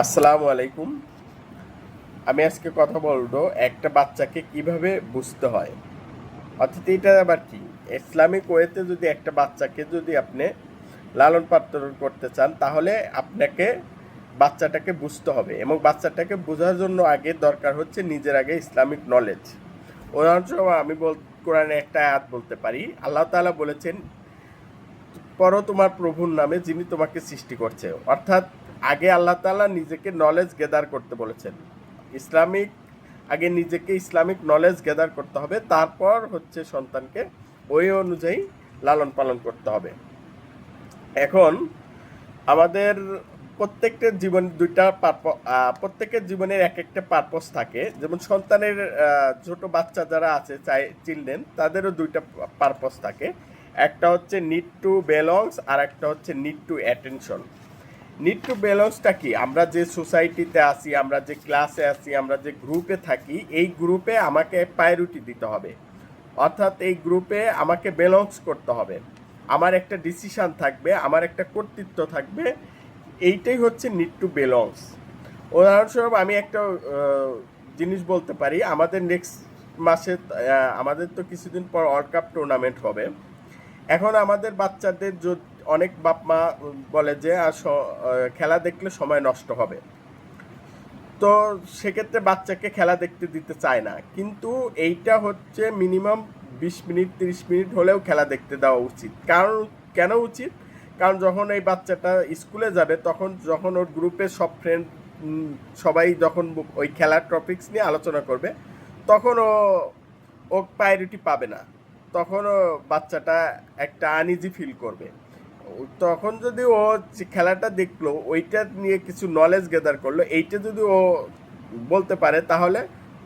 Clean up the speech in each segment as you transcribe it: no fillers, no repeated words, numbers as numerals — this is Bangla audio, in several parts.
আসসালামু আলাইকুম। আমি আজকে কথা বলবো একটা বাচ্চাকে কিভাবে বুঝতে হয়। অর্থাৎ এটা আবার কি, ইসলামিক ওয়েতে যদি একটা বাচ্চাকে যদি আপনি লালন পালন করতে চান, তাহলে আপনাকে বাচ্চাটাকে বুঝতে হবে, এবং বাচ্চাটাকে বোঝার জন্য আগে দরকার হচ্ছে নিজের আগে ইসলামিক নলেজ। উদাহরণস্বরূপ আমি কোরআনে একটা আয়াত বলতে পারি। আল্লাহ তাআলা বলেছেন, পড়ো তোমার প্রভুর নামে যিনি তোমাকে সৃষ্টি করছে। অর্থাৎ আগে আল্লাহ তাআলা নিজেকে নলেজ গেদার করতে বলেছেন। ইসলামিক আগে নিজেকে ইসলামিক নলেজ গেদার করতে হবে, তারপর হচ্ছে সন্তানকে ওই অনুযায়ী লালন পালন করতে হবে। এখন আমাদের প্রত্যেকটা জীবন প্রত্যেকের জীবনের এক একটা পারপস থাকে। যেমন সন্তানের ছোট বাচ্চা যারা আছে চিলড্রেন, তাদেরও দুইটা পারপস থাকে। একটা হচ্ছে নিড টু বেলংস, আর একটা হচ্ছে need to attention. Need to বেলংসটা কি, আমরা যে সোসাইটিতে আছি, আমরা যে ক্লাসে আছি, আমরা যে গ্রুপে থাকি, এই গ্রুপে আমাকে প্রায়োরিটি দিতে হবে। অর্থাৎ এই গ্রুপে আমাকে বেলংস করতে হবে, আমার একটা ডিসিশান থাকবে, আমার একটা কর্তৃত্ব থাকবে। এইটাই হচ্ছে নিড টু বেলংস। উদাহরণস্বরূপ আমি একটা জিনিস বলতে পারি। আমাদের নেক্সট মাসে আমাদের তো কিছুদিন পর ওয়ার্ল্ড কাপ টুর্নামেন্ট হবে। এখন আমাদের বাচ্চাদের অনেক বাপ মা বলে যে খেলা দেখলে সময় নষ্ট হবে, তো সেক্ষেত্রে বাচ্চাকে খেলা দেখতে দিতে চায় না। কিন্তু এইটা হচ্ছে মিনিমাম 20 মিনিট 30 মিনিট হলেও খেলা দেখতে দেওয়া উচিত। কারণ কেন উচিত? কারণ যখন এই বাচ্চাটা স্কুলে যাবে, তখন যখন ওর গ্রুপের সব ফ্রেন্ড সবাই যখন ওই খেলার টপিকস নিয়ে আলোচনা করবে, তখন ও প্রায়োরিটি পাবে না। তখন বাচ্চাটা একটা আনইজি ফিল করবে। তখন যদি ও খেলাটা দেখলো, ওইটা নিয়ে কিছু নলেজ গেদার করলো, এইটা যদি ও বলতে পারে, তাহলে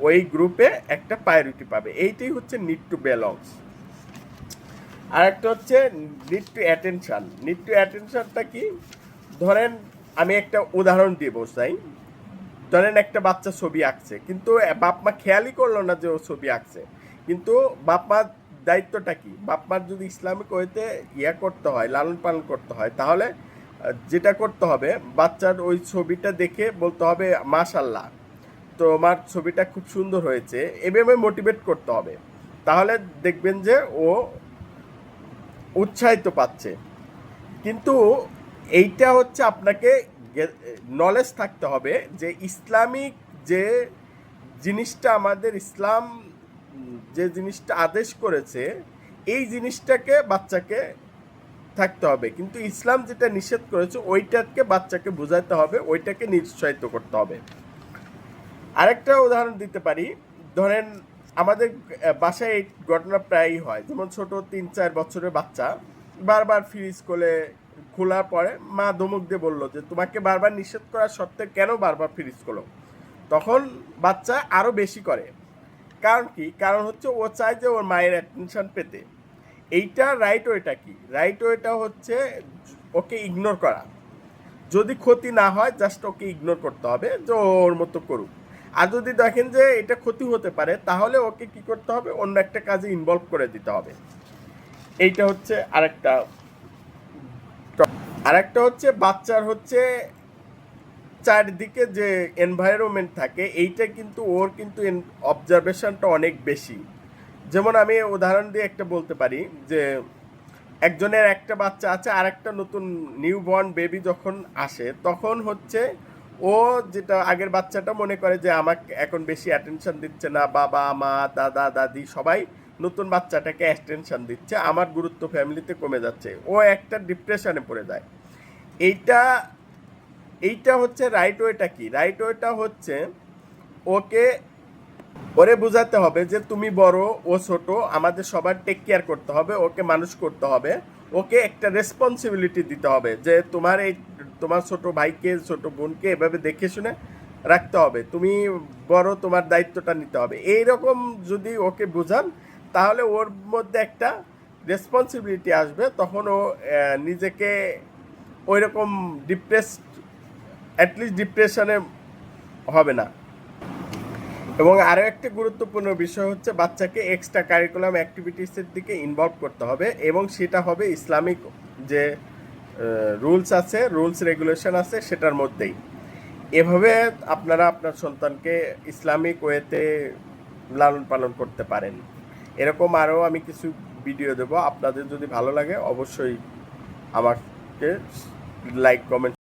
ওই গ্রুপে একটা প্রায়োরিটি পাবে। এইটাই হচ্ছে নিড টু বেলংস। আর একটা হচ্ছে need to attention. Need to অ্যাটেনশনটা কি? ধরেন আমি একটা উদাহরণ দিয়ে বোঝাই। ধরেন একটা বাচ্চা ছবি আঁকছে, কিন্তু বাপ মা খেয়ালই করলো না যে ও ছবি আঁকছে। কিন্তু বাপ মার দায়িত্বটা কি? বাপ মার যদি ইসলামিক ওয়েতে করতে হয়, লালন পালন করতে হয়, তাহলে যেটা করতে হবে, বাচ্চার ওই ছবিটা দেখে বলতে হবে, মাশাল্লাহ, তোমার ছবিটা খুব সুন্দর হয়েছে, এভাবে মোটিভেট করতে হবে। তাহলে দেখবেন যে ও উৎসাহিত পাচ্ছে। কিন্তু এইটা হচ্ছে আপনাকে নলেজ থাকতে হবে যে ইসলামিক যে জিনিসটা, আমাদের ইসলাম যে জিনিসটা আদেশ করেছে, এই জিনিসটাকে বাচ্চাকে থাকতে হবে। কিন্তু ইসলাম যেটা নিষেধ করেছে, ওইটাকে বাচ্চাকে বোঝাতে হবে, ওইটাকে নিরুৎসাহিত করতে হবে। আরেকটা উদাহরণ দিতে পারি। ধরেন আমাদের বাসায় এই ঘটনা প্রায়ই হয়। যেমন ছোট 3-4 বছরের বাচ্চা বারবার ফ্রিজ খোলার পরে মা ধমক দিয়ে বললো যে তোমাকে বারবার নিষেধ করার সত্ত্বেও কেন বারবার ফ্রিজ খোলো? তখন বাচ্চা আরও বেশি করে। কারণ কি? কারণ হচ্ছে ও চায় যে ওর মায়ের অ্যাটেনশন পেতে। এইটা রাইট ওয়েটা কি? রাইট ওয়েটা হচ্ছে ওকে ইগনোর করা। যদি ক্ষতি না হয়, জাস্ট ওকে ইগনোর করতে হবে, যে ওর মতো করুক। আর যদি দেখেন যে এটা ক্ষতি হতে পারে, তাহলে ওকে কি করতে হবে? অন্য একটা কাজে ইনভলভ করে দিতে হবে। এইটা হচ্ছে আরেকটা। আরেকটা হচ্ছে বাচ্চার হচ্ছে চারদিকে যে এনভায়রনমেন্ট থাকে, এইটা কিন্তু ওর কিন্তু অবজারভেশনটা অনেক বেশি। যেমন আমি উদাহরণ দিয়ে একটা বলতে পারি যে একজনের একটা বাচ্চা আছে, আর একটা নতুন নিউ বর্ন বেবি যখন আসে, তখন হচ্ছে ও যেটা আগের বাচ্চাটা মনে করে যে আমাকে এখন বেশি অ্যাটেনশন দিচ্ছে না, বাবা মা দাদা দাদি সবাই নতুন বাচ্চাটাকে অ্যাটেনশন দিচ্ছে, আমার গুরুত্ব ফ্যামিলিতে কমে যাচ্ছে। ও একটা ডিপ্রেশনে পড়ে যায়। এইটা এইটা হচ্ছে রাইট ওয়েটা কি? রাইট ওয়েটা হচ্ছে ওকে ওরে বোঝাতে হবে যে তুমি বড়, ও ছোট, আমাদের সবার টেক কেয়ার করতে হবে, ওকে মানুষ করতে হবে। ওকে একটা রেসপন্সিবিলিটি দিতে হবে যে তোমার ছোট ভাইকে ছোট বোনকে এভাবে দেখে শুনে রাখতে হবে, তুমি বড়, তোমার দায়িত্বটা নিতে হবে। এইরকম যদি ওকে বোঝান, তাহলে ওর মধ্যে একটা রেসপন্সিবিলিটি আসবে। তখন ও নিজেকে ওই রকম অ্যাটলিস্ট ডিপ্রেশনে হবে না। এবং আরও একটা গুরুত্বপূর্ণ বিষয় হচ্ছে বাচ্চাকে এক্সট্রা কারিকুলাম অ্যাক্টিভিটিসের দিকে ইনভলভ করতে হবে, এবং সেটা হবে ইসলামিক যে রুলস আছে, রুলস রেগুলেশন আছে, সেটার মধ্যেই। এভাবে আপনারা আপনার সন্তানকে ইসলামিক ওয়েতে লালন পালন করতে পারেন। এরকম আরও আমি কিছু ভিডিও দেবো, আপনাদের যদি ভালো লাগে অবশ্যই আমাকে লাইক কমেন্ট